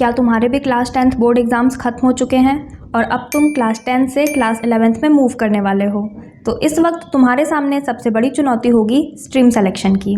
क्या तुम्हारे भी क्लास 10th बोर्ड एग्ज़ाम्स ख़त्म हो चुके हैं और अब तुम क्लास 10 से क्लास 11th में मूव करने वाले हो? तो इस वक्त तुम्हारे सामने सबसे बड़ी चुनौती होगी स्ट्रीम सिलेक्शन की।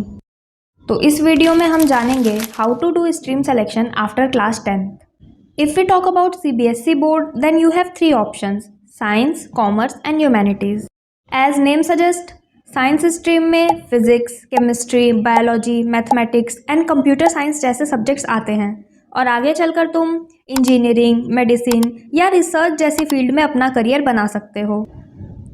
तो इस वीडियो में हम जानेंगे how to do stream selection after class 10th। If we talk about CBSE board, then you have 3 options: science, commerce and humanities. As name suggest, science stream में physics, chemistry, biology, mathematics and computer science जैसे subjects आते हैं और आगे चलकर तुम engineering, medicine या research जैसी फील्ड में अपना करियर बना सकते हो।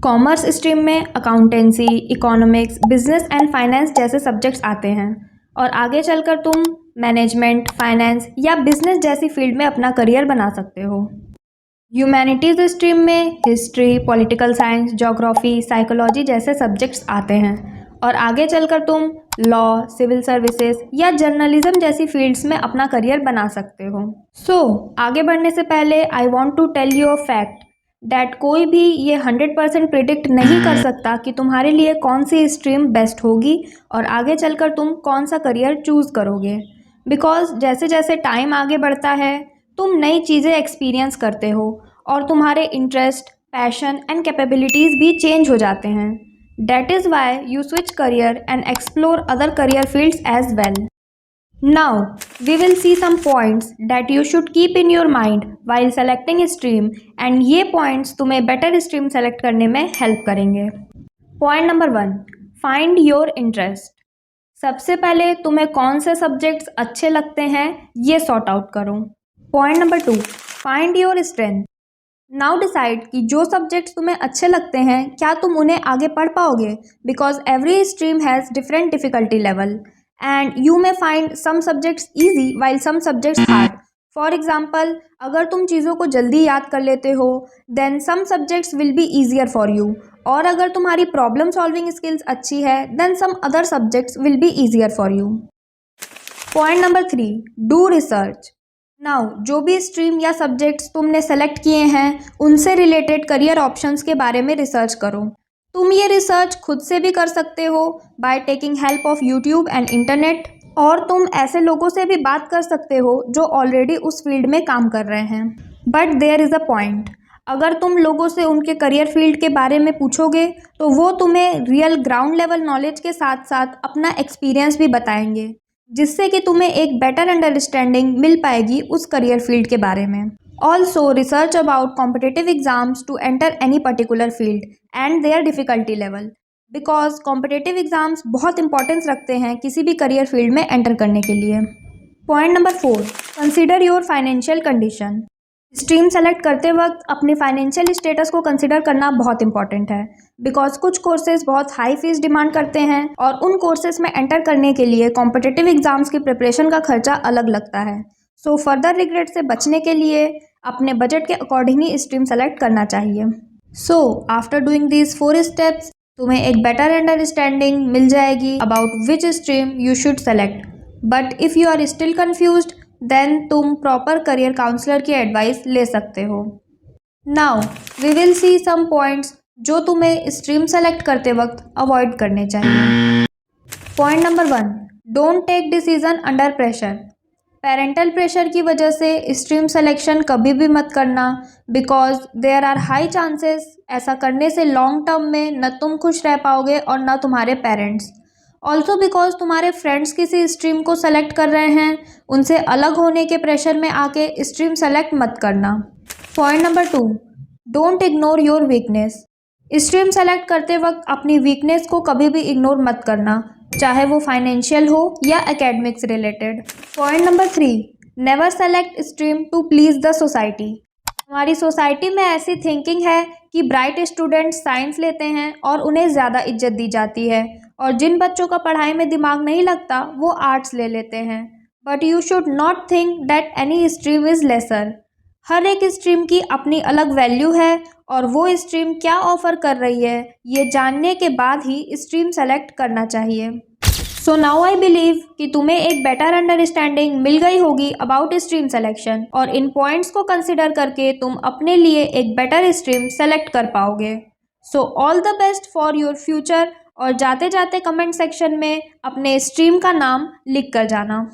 कॉमर्स स्ट्रीम में accountancy, economics, business and finance जैसे सब्जेक्ट्स आते हैं और आगे चलकर तुम मैनेजमेंट, फाइनेंस या बिजनेस जैसी फील्ड में अपना करियर बना सकते हो। ह्यूमैनिटीज़ स्ट्रीम में history, political science, geography, psychology जैसे सब्जेक्ट्स आते हैं और आगे चलकर तुम लॉ, सिविल सर्विसेज या जर्नलिज्म जैसी फील्ड्स में अपना करियर बना सकते हो। आगे बढ़ने से पहले I want to tell you a fact that कोई भी ये 100% प्रिडिक्ट नहीं कर सकता कि तुम्हारे लिए कौन सी स्ट्रीम बेस्ट होगी और आगे चलकर तुम कौन सा करियर चूज़ करोगे। बिकॉज जैसे जैसे टाइम आगे बढ़ता है तुम नई चीज़ें एक्सपीरियंस करते हो और तुम्हारे इंटरेस्ट, पैशन एंड कैपेबिलिटीज़ भी चेंज हो जाते हैं। That is why you switch career and explore other career fields as well. Now, we will see some points that you should keep in your mind while selecting a stream and ये points तुम्हें better stream select करने में help करेंगे। Point number 1, find your interest. सबसे पहले तुम्हें कौन से subjects अच्छे लगते हैं ये sort out करो। Point number 2, find your strength. Now decide कि जो सब्जेक्ट्स तुम्हें अच्छे लगते हैं क्या तुम उन्हें आगे पढ़ पाओगे, because every stream has different difficulty level and you may find some subjects easy while some subjects hard. For example, अगर तुम चीज़ों को जल्दी याद कर लेते हो then some subjects will be easier for you, और अगर तुम्हारी प्रॉब्लम सॉल्विंग स्किल्स अच्छी है then some other subjects will be easier for you. Point number 3, do research. Now जो भी स्ट्रीम या सब्जेक्ट्स तुमने सेलेक्ट किए हैं उनसे रिलेटेड करियर ऑप्शंस के बारे में रिसर्च करो। तुम ये रिसर्च खुद से भी कर सकते हो by taking help of YouTube and internet, और तुम ऐसे लोगों से भी बात कर सकते हो जो ऑलरेडी उस फील्ड में काम कर रहे हैं। But there is a point, अगर तुम लोगों से उनके करियर फील्ड के बारे में पूछोगे तो वो तुम्हें रियल ग्राउंड लेवल नॉलेज के साथ साथ अपना एक्सपीरियंस भी बताएंगे, जिससे कि तुम्हें एक बेटर अंडरस्टैंडिंग मिल पाएगी उस करियर फील्ड के बारे में। Also research about competitive exams to enter any particular field and their difficulty level, because competitive exams बहुत इंपॉर्टेंस रखते हैं किसी भी करियर फील्ड में एंटर करने के लिए। Point number 4, consider your financial condition. Stream select करते वक्त अपने फाइनेंशियल स्टेटस को कंसिडर करना बहुत इंपॉर्टेंट है, बिकॉज कुछ कोर्सेज बहुत हाई फीस डिमांड करते हैं और उन कोर्सेज में एंटर करने के लिए कॉम्पिटिटिव एग्जाम्स की प्रिपरेशन का खर्चा अलग लगता है। सो फर्दर रिग्रेट से बचने के लिए अपने बजट के अकॉर्डिंग ही स्ट्रीम सेलेक्ट करना चाहिए। आफ्टर डूइंग दीज 4 स्टेप्स तुम्हें एक बेटर अंडरस्टैंडिंग मिल जाएगी about which stream you should select. But if you are still confused then तुम प्रॉपर करियर काउंसलर की एडवाइस ले सकते हो। Now we will see some points जो तुम्हें स्ट्रीम सेलेक्ट करते वक्त अवॉइड करने चाहिए। Point number 1, don't take decision under pressure. Parental pressure की वजह से स्ट्रीम सिलेक्शन कभी भी मत करना, because there are high chances ऐसा करने से लॉन्ग टर्म में न तुम खुश रह पाओगे और न तुम्हारे पेरेंट्स। ऑल्सो बिकॉज तुम्हारे फ्रेंड्स किसी स्ट्रीम को सेलेक्ट कर रहे हैं, उनसे अलग होने के प्रेशर में आके स्ट्रीम सेलेक्ट मत करना। Point number 2, don't ignore your weakness. Stream select करते वक्त अपनी वीकनेस को कभी भी इग्नोर मत करना, चाहे वो फाइनेंशियल हो या academics related. Point number 3, never select stream to please the society. हमारी सोसाइटी में ऐसी थिंकिंग है कि ब्राइट स्टूडेंट्स साइंस लेते हैं और उन्हें ज़्यादा इज्जत दी जाती है, और जिन बच्चों का पढ़ाई में दिमाग नहीं लगता वो आर्ट्स ले लेते हैं। But you should not think that any stream is lesser. हर एक स्ट्रीम की अपनी अलग वैल्यू है और वो स्ट्रीम क्या ऑफ़र कर रही है ये जानने के बाद ही स्ट्रीम सेलेक्ट करना चाहिए। सो नाउ आई बिलीव कि तुम्हें एक बेटर अंडरस्टैंडिंग मिल गई होगी अबाउट स्ट्रीम सेलेक्शन, और इन पॉइंट्स को कंसिडर करके तुम अपने लिए एक बेटर स्ट्रीम सेलेक्ट कर पाओगे। So all the best for your future, और जाते जाते कमेंट सेक्शन में अपने स्ट्रीम का नाम लिख कर जाना।